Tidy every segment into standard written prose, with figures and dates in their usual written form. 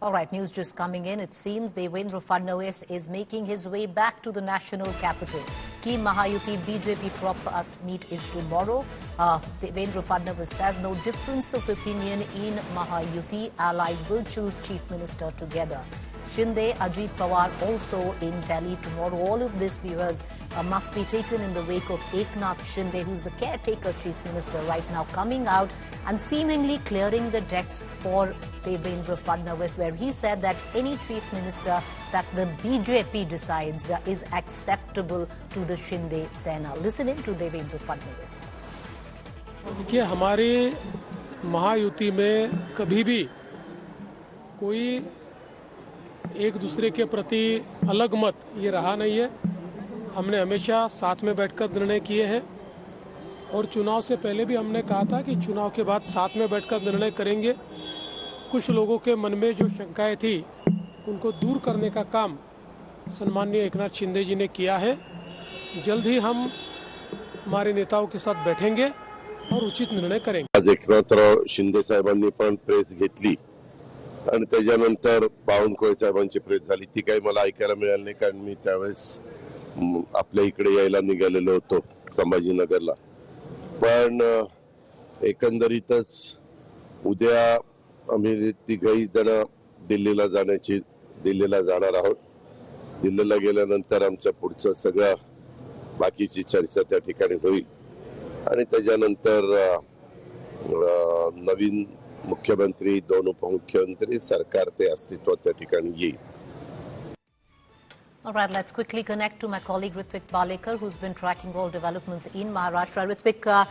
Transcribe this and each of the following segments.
All right, news just coming in. It seems Devendra Fadnavis is making his way back to the national capital. Key Mahayuti BJP top brass meet is tomorrow. Devendra Fadnavis says no difference of opinion in Mahayuti. Allies will choose chief minister together. Shinde, Ajit Pawar also in Delhi tomorrow. All of this, viewers, must be taken in the wake of Eknath Shinde, who's the caretaker chief minister right now, coming out and seemingly clearing the decks for Devendra Fadnavis, where he said that any chief minister that the BJP decides is acceptable to the Shinde Sena. Listen in to Devendra Fadnavis. देखिए, हमारी महायुति में कभी भी कोई एक दूसरे के प्रति अलग मत ये रहा नहीं है। हमने हमेशा साथ में बैठकर निर्णय किए हैं और चुनाव से पहले भी हमने कहा था कि चुनाव के बाद साथ में बैठकर निर्णय करेंगे। कुछ लोगों के मन में जो शंकाएं थी उनको दूर करने का काम सम्माननीय एकनाथ शिंदे जी ने किया है। जल्द ही हम हमारे नेताओं के साथ बैठेंगे और उचित निर्णय करेंगे। आज एकनाथराव शिंदे साहेबांनी पण प्रेस घेतली आणि त्याच्यानंतर बावनकुळे साहेबांची प्रेस झाली। ती काही मला ऐकायला मिळाली नाही, कारण मी त्यावेळेस आपल्या इकडे यायला निघालेलो होतो संभाजीनगरला। पण एकंदरीतच उद्या आम्ही तिघही जण दिल्लीला जाणार आहोत। दिल्लीला गेल्यानंतर आमच्या पुढचं सगळं बाकीची चर्चा त्या ठिकाणी होईल आणि त्याच्यानंतर नवीन मुख्यमंत्री, दोन उपमुख्यमंत्री, सरकार ते अस्तित्वात त्या ठिकाणी येईल। All right, let's quickly connect to my colleague Ritwik Balekar, who's been tracking all developments in Maharashtra. Ritwik,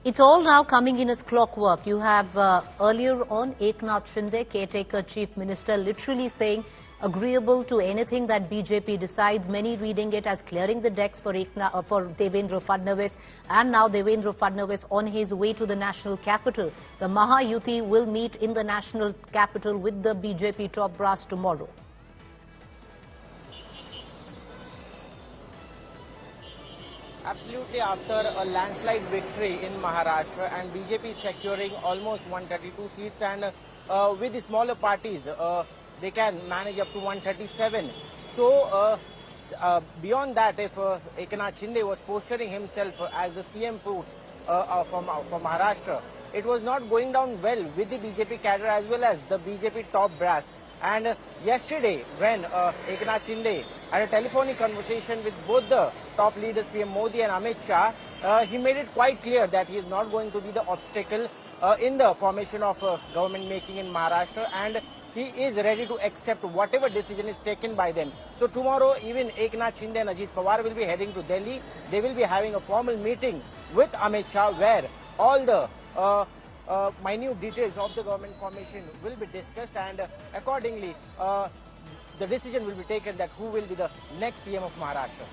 it's all now coming in as clockwork. You have earlier on Eknath Shinde, caretaker chief minister, literally saying agreeable to anything that BJP decides, many reading it as clearing the decks for Devendra Fadnavis, and now Devendra Fadnavis on his way to the national capital. The Mahayuti will meet in the national capital with the BJP top brass tomorrow. Absolutely, after a landslide victory in Maharashtra and BJP securing almost 132 seats, and with the smaller parties, they can manage up to 137. So beyond that, if Eknath Shinde was posturing himself as the CM post for Maharashtra, it was not going down well with the BJP cadre as well as the BJP top brass. And yesterday, when Eknath Shinde had a telephonic conversation with both the top leaders, PM Modi and Amit Shah, he made it quite clear that he is not going to be the obstacle in the formation of government making in Maharashtra, and he is ready to accept whatever decision is taken by them. So tomorrow, even Eknath Shinde and Ajit Pawar will be heading to Delhi. They will be having a formal meeting with Amit Shah, where all the minute details of the government formation will be discussed, and accordingly the decision will be taken that who will be the next CM of Maharashtra.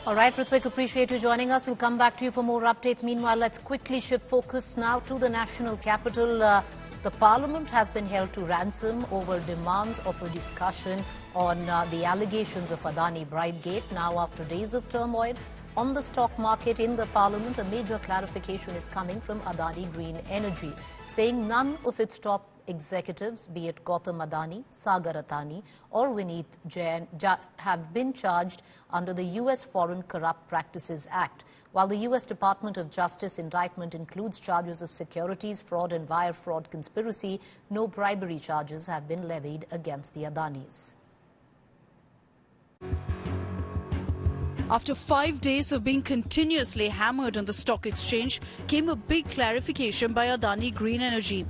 All right, Ritwik, appreciate you joining us. We'll come back to you for more updates. Meanwhile, let's quickly shift focus now to the national capital. The parliament has been held to ransom over demands of a discussion on the allegations of Adani Bribegate. Now, after days of turmoil on the stock market in the parliament, a major clarification is coming from Adani Green Energy, saying none of its top executives, be it Gautam Adani, Sagar Adani or Vineet Jain, have been charged under the U.S. Foreign Corrupt Practices Act. While the U.S. Department of Justice indictment includes charges of securities fraud and wire fraud conspiracy, no bribery charges have been levied against the Adanis. After 5 days of being continuously hammered on the stock exchange, came a big clarification by Adani Green Energy.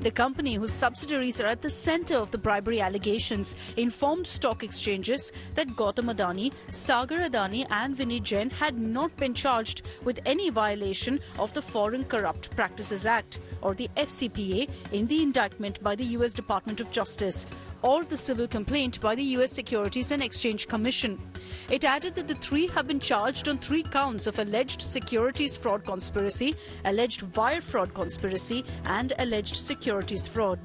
The company, whose subsidiaries are at the center of the bribery allegations, informed stock exchanges that Gautam Adani, Sagar Adani and Vineet Jain had not been charged with any violation of the Foreign Corrupt Practices Act, or the FCPA, in the indictment by the U.S. Department of Justice, or the civil complaint by the U.S. Securities and Exchange Commission. It added that the three have been charged on 3 counts of alleged securities fraud conspiracy, alleged wire fraud conspiracy and alleged securities fraud.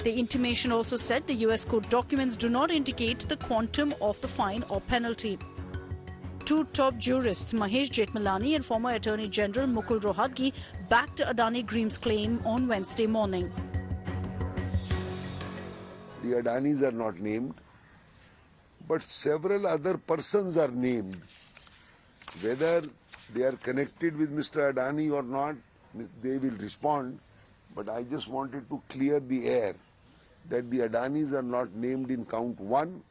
The intimation also said the U.S. court documents do not indicate the quantum of the fine or penalty. two top jurists, Mahesh Jethmalani and former Attorney General Mukul Rohatgi, backed Adani Green's claim on Wednesday morning. The Adanis are not named, but several other persons are named. Whether they are connected with Mr. Adani or not, they will respond. But I just wanted to clear the air that the Adanis are not named in count 1,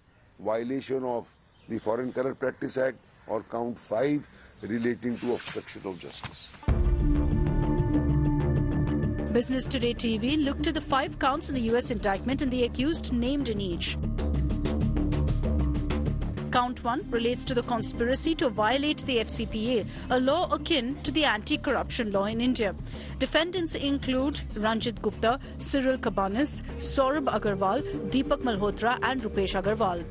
violation of the Foreign Corrupt Practice Act, or count 5, relating to obstruction of justice. Business Today TV looked at the 5 counts in the US indictment and the accused named in each. Count 1 relates to the conspiracy to violate the FCPA, a law akin to the anti-corruption law in India. Defendants include Ranjit Gupta, Cyril Cabanis, Saurabh Agarwal, Deepak Malhotra and Rupesh Agarwal.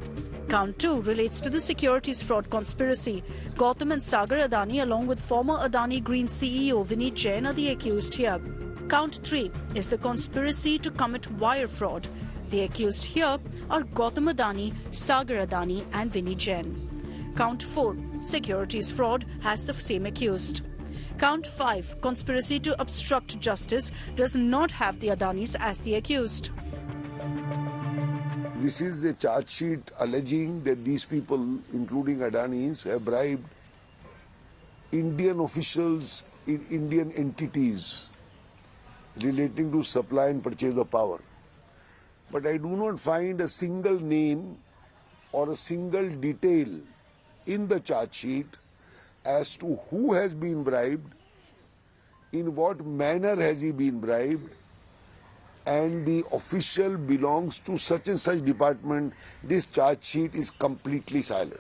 Count 2 relates to the securities fraud conspiracy. Gautam and Sagar Adani along with former Adani Green CEO Vineet Jain are the accused here. Count 3 is the conspiracy to commit wire fraud. The accused here are Gautam Adani, Sagar Adani and Vineet Jain. Count 4, securities fraud, has the same accused. Count 5, conspiracy to obstruct justice, does not have the Adanis as the accused. This is a charge sheet alleging that these people, including Adanis, have bribed Indian officials in Indian entities relating to supply and purchase of power. But I do not find a single name or a single detail in the charge sheet as to who has been bribed, in what manner has he been bribed, and the official belongs to such and such department. This charge sheet is completely silent.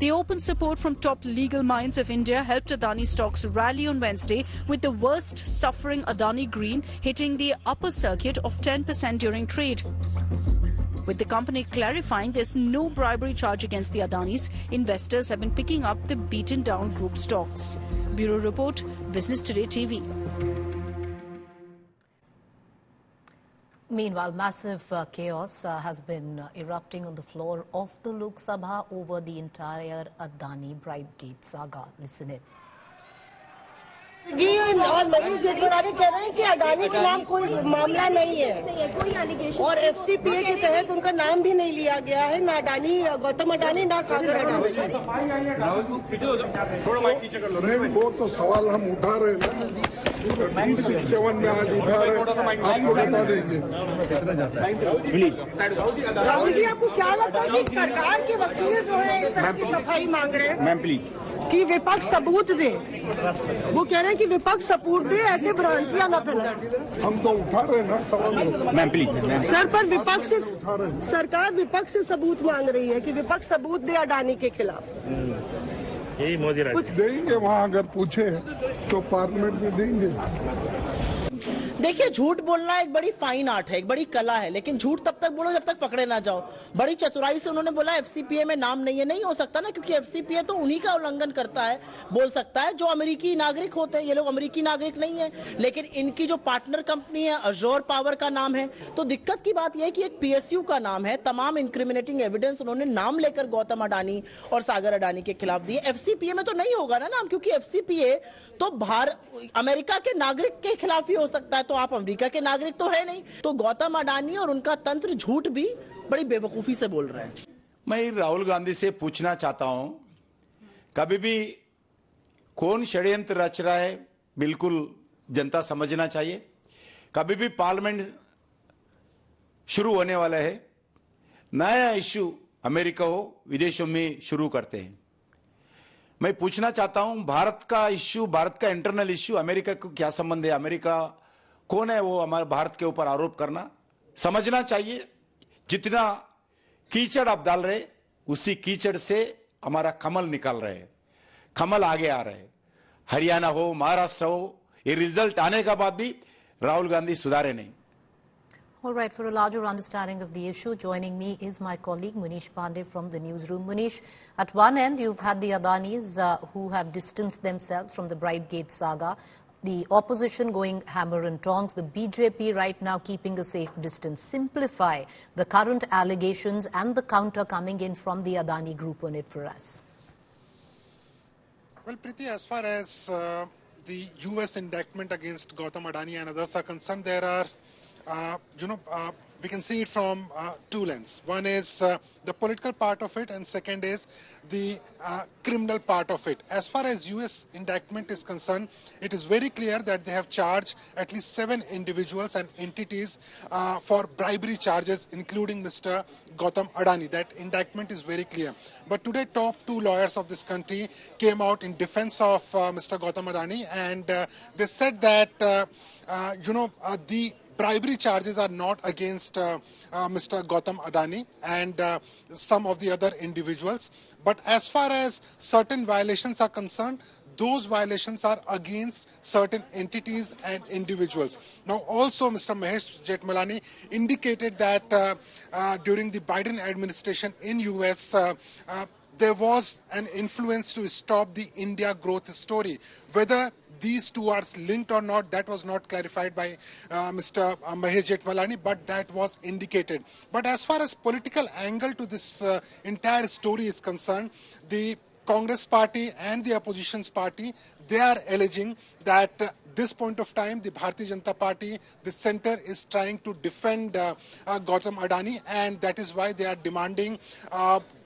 The open support from top legal minds of India helped Adani stocks rally on Wednesday, with the worst suffering Adani Green hitting the upper circuit of 10% during trade. With the company clarifying there's no bribery charge against the Adanis, investors have been picking up the beaten down group stocks. Bureau Report, Business Today TV. Meanwhile, massive chaos has been erupting on the floor of the Lok Sabha over the entire Adani Bribegate saga. Listen in. और मनीष जेठमलानी कह रहे हैं कि अडानी के नाम कोई मामला नहीं है और एफसीपीए के तहत उनका नाम भी नहीं लिया गया है, ना अडानी, गौतम अडानी, ना सागर अडानी। वो तो सवाल हम उठा रहे हैं ना, 267 में आज उठा रहे हैं, आपको बता देंगे। राहुल जी, आपको क्या लगता है कि सरकार के वकील जो है इस तरह की सफाई मांग रहे हैं कि विपक्ष सबूत दे? वो कह रहे हैं कि विपक्ष सबूत दे, ऐसे भ्रांतियां न फैलाएं। हम तो उठा रहे हैं ना सवाल। सर, पर विपक्ष से सरकार विपक्ष से सबूत मांग रही है कि विपक्ष सबूत दे अडानी के खिलाफ। यही मोदी कुछ देंगे वहाँ, अगर पूछे तो पार्लियामेंट में देंगे। देखिए, झूठ बोलना एक बड़ी फाइन आर्ट है, एक बड़ी कला है, लेकिन झूठ तब तक बोलो जब तक पकड़े ना जाओ। बड़ी चतुराई से उन्होंने बोला एफसीपीए में नाम नहीं है। नहीं हो सकता ना, क्योंकि एफसीपीए तो उन्हीं का उल्लंघन करता है, बोल सकता है, जो अमेरिकी नागरिक होते हैं। ये लोग अमेरिकी नागरिक नहीं है, लेकिन इनकी जो पार्टनर कंपनी है अजोर पावर का नाम है। तो दिक्कत की बात यह है कि एक पीएसयू का नाम है, तमाम इंक्रिमिनेटिंग एविडेंस उन्होंने नाम लेकर गौतम अडानी और सागर अडानी के खिलाफ दिए। एफसीपीए में तो नहीं होगा ना नाम, क्योंकि एफसीपीए तो अमेरिका के नागरिक के खिलाफ ही हो सकता है, तो आप अमेरिका के नागरिक तो है नहीं। तो गौतम अडानी और उनका तंत्र झूठ भी बड़ी बेवकूफी से बोल रहे हैं। मैं राहुल गांधी से पूछना चाहता हूं, कभी भी कौन षड्यंत्र रच रहा है बिल्कुल जनता समझना चाहिए। कभी भी पार्लियामेंट शुरू होने वाला है, नया इश्यू अमेरिका हो विदेशों में शुरू करते हैं। मैं पूछना चाहता हूं, भारत का इश्यू, भारत का इंटरनल इश्यू अमेरिका को क्या संबंध है? अमेरिका कौन है वो हमारे भारत के ऊपर आरोप करना? समझना चाहिए, जितना कीचड़ आप डाल रहे उसी कीचड़ से हमारा कमल निकल रहे हैं, कमल आगे आ रहे हैं। हरियाणा हो, महाराष्ट्र हो, ये रिजल्ट आने का बाद भी राहुल गांधी सुधारे नहीं। All right, for a larger understanding of the issue, joining me is my colleague Munish Pandey from the newsroom. Munish, at one end you've had the Adanis who have distanced themselves from the Bribegate saga. the opposition going hammer and tongs, the BJP right now keeping a safe distance. Simplify the current allegations and the counter coming in from the Adani Group on it for us. Well, Preeti, as far as the U.S. indictment against Gautam Adani and others are concerned, there are, we can see it from two lenses. One is the political part of it, and second is the criminal part of it. As far as U.S. indictment is concerned, it is very clear that they have charged at least 7 individuals and entities for bribery charges, including Mr. Gautam Adani. That indictment is very clear. But today, top 2 lawyers of this country came out in defense of Mr. Gautam Adani, and they said that, the bribery charges are not against Mr. Gautam Adani and some of the other individuals. But as far as certain violations are concerned, those violations are against certain entities and individuals. Now, also, Mr. Mahesh Jethmalani indicated that during the Biden administration in U.S., there was an influence to stop the India growth story. Whether these two are linked or not, that was not clarified by Mr. Mahesh Jethmalani, but that was indicated. But as far as political angle to this entire story is concerned, the Congress party and the opposition's party, they are alleging that this point of time, the Bharatiya Janata Party, the center is trying to defend Gautam Adani, and that is why they are demanding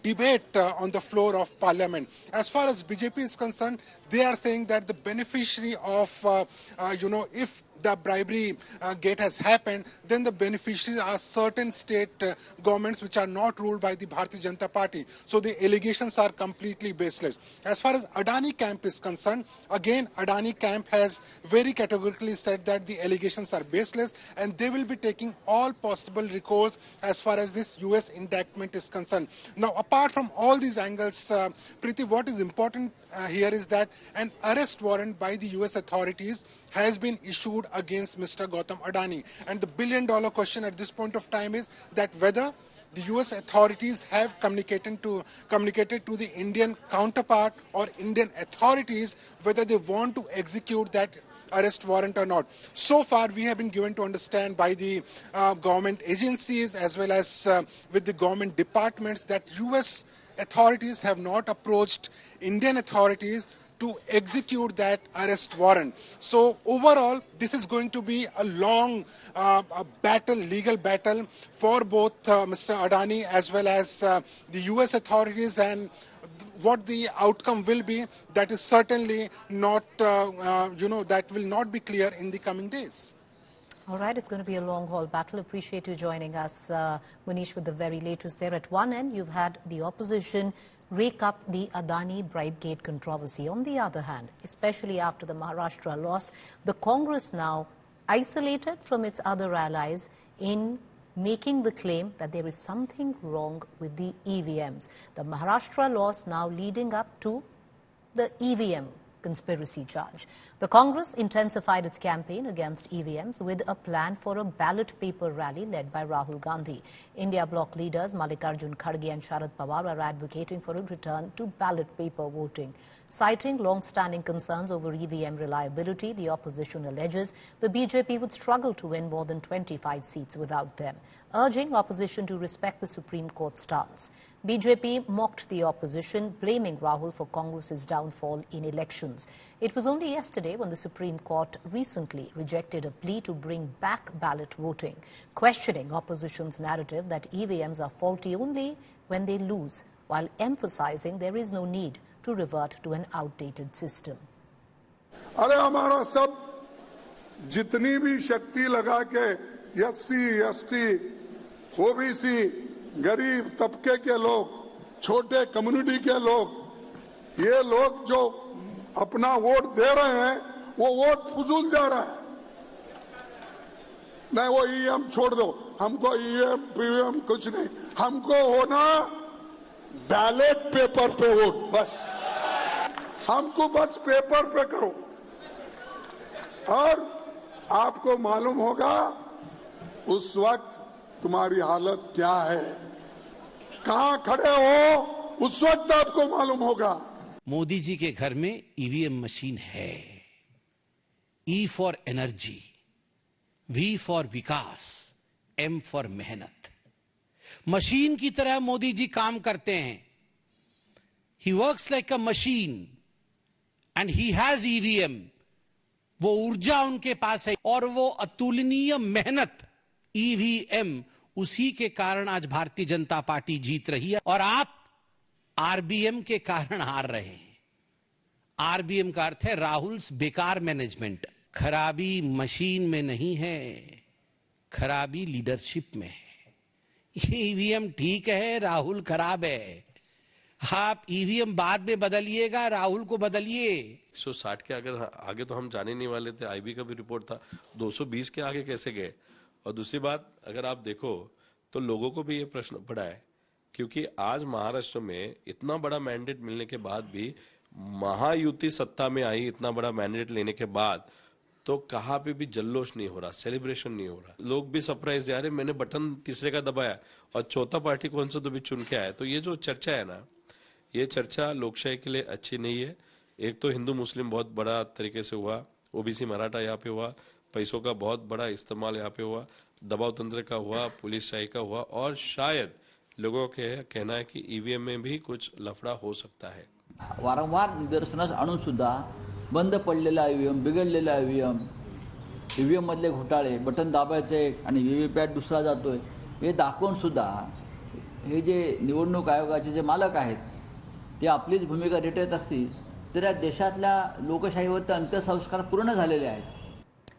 debate on the floor of parliament. As far as BJP is concerned, they are saying that the beneficiary of, if the bribery gate has happened, then the beneficiaries are certain state governments which are not ruled by the Bharatiya Janata Party. So the allegations are completely baseless. As far as Adani camp is concerned, again, Adani camp has very categorically said that the allegations are baseless, and they will be taking all possible recourse as far as this US indictment is concerned. Now, apart from all these angles, Preeti, what is important here is that an arrest warrant by the US authorities has been issued against Mr. Gautam Adani. And the billion-dollar question at this point of time is that whether the US authorities have communicated to the Indian counterpart or Indian authorities whether they want to execute that arrest warrant or not. So far, we have been given to understand by the government agencies as well as with the government departments that US authorities have not approached Indian authorities to execute that arrest warrant. So overall, this is going to be a long legal battle for both Mr. Adani as well as the US authorities, and what the outcome will be, that is certainly not, that will not be clear in the coming days. All right, it's going to be a long-haul battle. Appreciate you joining us, Manish, with the very latest there. At one end, you've had the opposition rake up the Adani bribe gate controversy. On the other hand, especially after the Maharashtra loss, the Congress now isolated from its other allies in making the claim that there is something wrong with the EVMs. The Maharashtra loss now leading up to the EVM conspiracy charge. The Congress intensified its campaign against EVMs with a plan for a ballot paper rally led by Rahul Gandhi. India bloc leaders Mallikarjun Kharge and Sharad Pawar are advocating for a return to ballot paper voting. Citing long-standing concerns over EVM reliability, the opposition alleges the BJP would struggle to win more than 25 seats without them, urging opposition to respect the Supreme Court stance. BJP mocked the opposition, blaming Rahul for Congress's downfall in elections. It was only yesterday when the Supreme Court recently rejected a plea to bring back ballot voting, questioning opposition's narrative that EVMs are faulty only when they lose, while emphasizing there is no need to revert to an outdated system. अरे हमारा सब जितनी भी शक्ति लगा के SC, ST, OBC, गरीब तबके के लोग, छोटे कम्युनिटी के लोग, ये लोग जो अपना वोट दे रहे हैं, वो वोट फुजूल जा रहा है। नहीं, वो ईवीएम छोड़ दो, हमको ईवीएम पीवीएम कुछ नहीं, हमको होना बैलेट पेपर पे वोट, बस हमको बस पेपर पे करो। और आपको मालूम होगा उस वक्त तुम्हारी हालत क्या है, कहां खड़े हो, उस वक्त आपको मालूम होगा। मोदी जी के घर में ईवीएम मशीन है, E for energy, V for Vikas, M for मेहनत। मशीन की तरह मोदी जी काम करते हैं। He works like a machine and he has EVM। वो ऊर्जा उनके पास है और वो अतुलनीय मेहनत EVM, उसी के कारण आज भारतीय जनता पार्टी जीत रही है और आप RBM के कारण हार रहे हैं। RBM का अर्थ है राहुल्स बेकार मैनेजमेंट। खराबी मशीन में नहीं है, खराबी लीडरशिप में है। ये ईवीएम ठीक है, राहुल खराब है। आप ईवीएम बाद में बदलिएगा, राहुल को बदलिए। 160 के आगे तो हम जाने नहीं वाले थे। आईबी का भी रिपोर्ट था, 220 के आगे कैसे गए। और दूसरी बात, अगर आप देखो तो लोगों को भी ये प्रश्न पड़ा है, क्योंकि आज महाराष्ट्र में इतना बड़ा मैंडेट मिलने के बाद भी, महायुति सत्ता में आई, इतना बड़ा मैंडेट लेने के बाद तो कहाँ पे भी जल्लोष नहीं हो रहा, सेलिब्रेशन नहीं हो रहा। लोग भी सरप्राइज, यार मैंने बटन तीसरे का दबाया और चौथा पार्टी कौन सा तो भी चुन के आया। तो ये जो चर्चा है ना, ये चर्चा लोकशाही के लिए अच्छी नहीं है। एक तो हिंदू मुस्लिम बहुत बड़ा तरीके से हुआ, ओबीसी मराठा यहाँ पे हुआ, पैसों का बहुत बड़ा इस्तेमाल यहाँ पे हुआ, दबाव तंत्र का हुआ, पुलिस शाही का हुआ, और शायद लोगों के कहना है कि ईवीएम में भी कुछ लफड़ा हो सकता है। वारंवार निदर्शनास आणून सुद्धा बंद पडलेला ईव्हीएम, बिघडलेला ईव्हीएम मधले घोटाळे, बटन दाबायचे आणि व्हीव्हीपॅट दुसरा जातोय, हे दाखवून सुद्धा हे जे निवडणूक आयोगाचे जे मालक आहेत ते आपलीच भूमिका रेटत असतील तर या देशातल्या लोकशाहीवर अंत्यसंस्कार पूर्ण झालेले आहेत।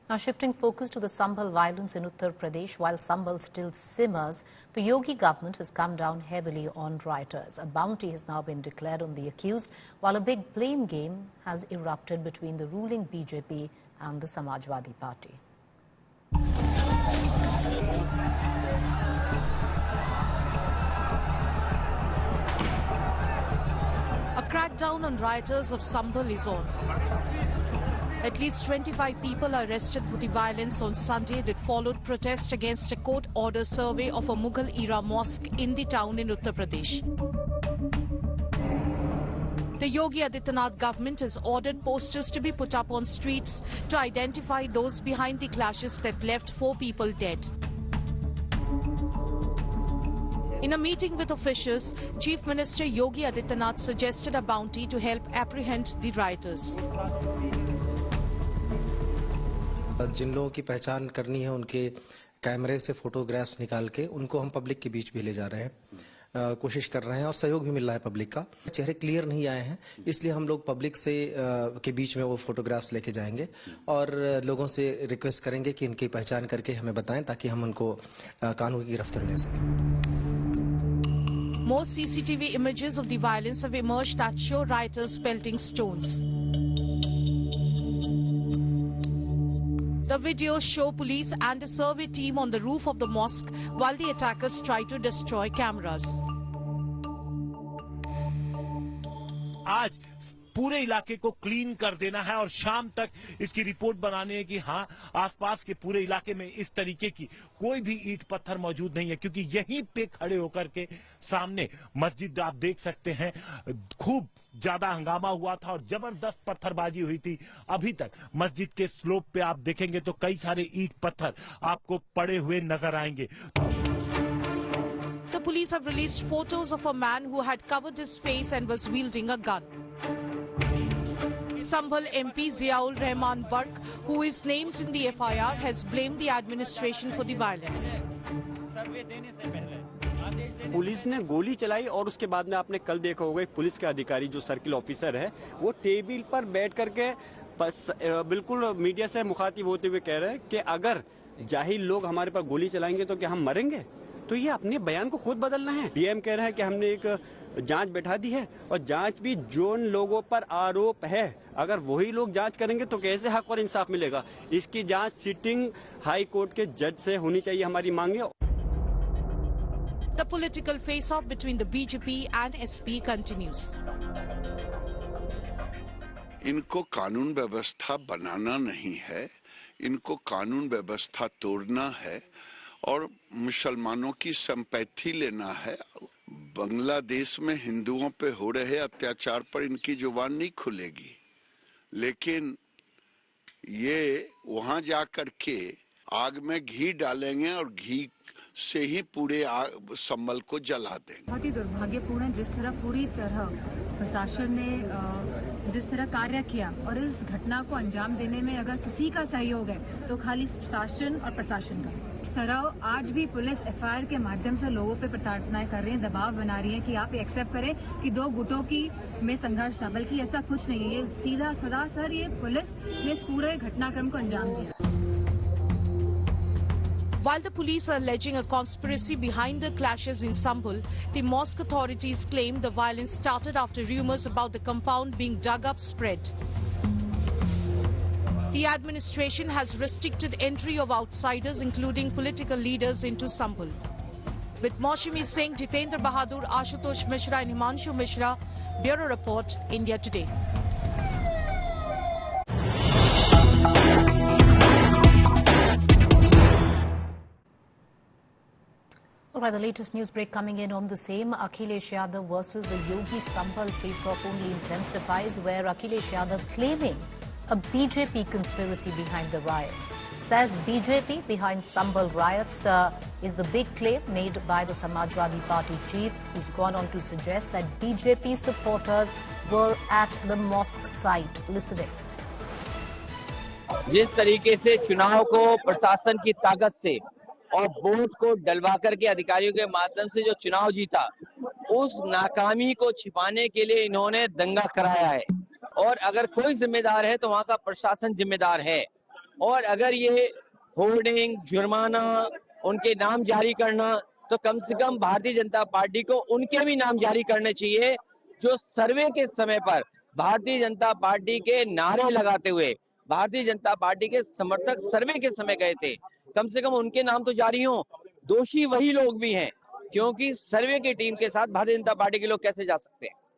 Now shifting focus to the Sambhal violence in Uttar Pradesh, while Sambhal still simmers, the Yogi government has come down heavily on rioters. A bounty has now been declared on the accused, while a big blame game has erupted between the ruling BJP and the Samajwadi Party. A crackdown on rioters of Sambhal is on. At least 25 people are arrested for the violence on Sunday that followed protest against a court-order survey of a Mughal-era mosque in the town in Uttar Pradesh. The Yogi Adityanath government has ordered posters to be put up on streets to identify those behind the clashes that left 4 people dead. In a meeting with officials, Chief Minister Yogi Adityanath suggested a bounty to help apprehend the rioters. जिन लोगों की पहचान करनी है उनके कैमरे से photographs निकाल के उनको हम पब्लिक के बीच भी ले जा रहे हैं, कोशिश कर रहे हैं और सहयोग भी मिल रहा है पब्लिक का। चेहरे क्लियर नहीं आए हैं, इसलिए हम लोग पब्लिक से के बीच में वो फोटोग्राफ्स लेके जाएंगे और लोगों से रिक्वेस्ट करेंगे कि इनकी पहचान करके हमें बताएं ताकि हम उनको कानून की गिरफ्त ले सकें। More CCTV images of the violence have emerged that show rioters pelting stones. The videos show police and a survey team on the roof of the mosque while the attackers try to destroy cameras. आज पूरे इलाके को clean कर देना है और शाम तक इसकी रिपोर्ट बनानी है कि हाँ, आसपास के पूरे इलाके में इस तरीके की कोई भी ईंट पत्थर मौजूद नहीं है, क्योंकि यहीं पे खड़े होकर के सामने मस्जिद आप देख सकते हैं, खूब ज्यादा हंगामा हुआ था और जबरदस्त पत्थरबाजी हुई थी। अभी तक मस्जिद के स्लोप पे आप देखेंगे तो कई सारे ईंट पत्थर आपको पड़े हुए नजर आएंगे। The police have released photos of a man who had covered his face and was wielding a gun. Sambhal MP Ziaul Rahman Bark, who is named in the FIR, has blamed the administration for the violence. Police ने गोली चलाई और उसके बाद में आपने कल देखा होगा पुलिस के अधिकारी जो सर्किल ऑफिसर है वो टेबल पर बैठ करके बिल्कुल मीडिया से मुखातिब होते हुए कह रहे हैं कि अगर जाहिल लोग हमारे पर गोली चलाएंगे तो क्या हम मरेंगे। तो ये अपने बयान को खुद बदलना है। डीएम कह रहे हैं कि हमने एक जांच बैठा दी है और जांच भी जो लोगों पर आरोप है अगर वही लोग जांच करेंगे तो कैसे हक और इंसाफ मिलेगा। इसकी जांच सिटिंग हाई कोर्ट के जज से होनी चाहिए, हमारी मांग है। The political face-off between the BJP and SP continues. इनको कानून व्यवस्था बनाना नहीं है, इनको कानून व्यवस्था तोड़ना है और मुसलमानों की संपत्ति लेना है। बांग्लादेश में हिंदुओं पे हो रहे अत्याचार पर इनकी जुबान नहीं खुलेगी, लेकिन ये वहां जा कर के आग में घी डालेंगे और घी से ही पूरे संभल को जला देंगे। बहुत ही दुर्भाग्यपूर्ण है जिस तरह पूरी तरह प्रशासन ने जिस तरह कार्य किया, और इस घटना को अंजाम देने में अगर किसी का सहयोग है तो खाली शासन और प्रशासन का। इस तरह आज भी पुलिस एफआईआर के माध्यम से लोगों पे प्रताड़नाएं कर रही है, दबाव बना रही है कि आप एक्सेप्ट करें कि दो गुटों की में संघर्ष था, बल्कि ऐसा कुछ नहीं है। ये सीधा सरासर ये पुलिस ने इस पूरे घटनाक्रम को अंजाम दिया। While the police are alleging a conspiracy behind the clashes in Sambhal, the mosque authorities claim the violence started after rumors about the compound being dug up spread. The administration has restricted entry of outsiders, including political leaders, into Sambhal. With Maushami Singh, Jitendra Bahadur, Ashutosh Mishra and Himanshu Mishra, Bureau Report, India Today. All right, the latest news break coming in on the same. Akhilesh Yadav versus the Yogi Sambhal face-off only intensifies, where Akhilesh Yadav claiming a BJP conspiracy behind the riots. Says BJP behind Sambhal riots is the big claim made by the Samajwadi Party chief, who's gone on to suggest that BJP supporters were at the mosque site listening. जिस तरीके से चुनाव को प्रशासन की ताकत से और वोट को डलवा करके अधिकारियों के माध्यम से जो चुनाव जीता, उस नाकामी को छिपाने के लिए इन्होंने दंगा कराया है। और अगर कोई जिम्मेदार है तो वहां का प्रशासन जिम्मेदार है। और अगर ये होर्डिंग, जुर्माना, उनके नाम जारी करना, तो कम से कम भारतीय जनता पार्टी को उनके भी नाम जारी करने चाहिए, जो सर्वे के समय पर भारतीय जनता पार्टी के नारे लगाते हुए भारतीय जनता पार्टी के समर्थक सर्वे के समय गए थे। कम से कम उनके नाम तो जारी हों। दोषी वही लोग भी हैं, क्योंकि सर्वे की टीम के साथ भारतीय जनता पार्टी के लोग कैसे जा सकते हैं।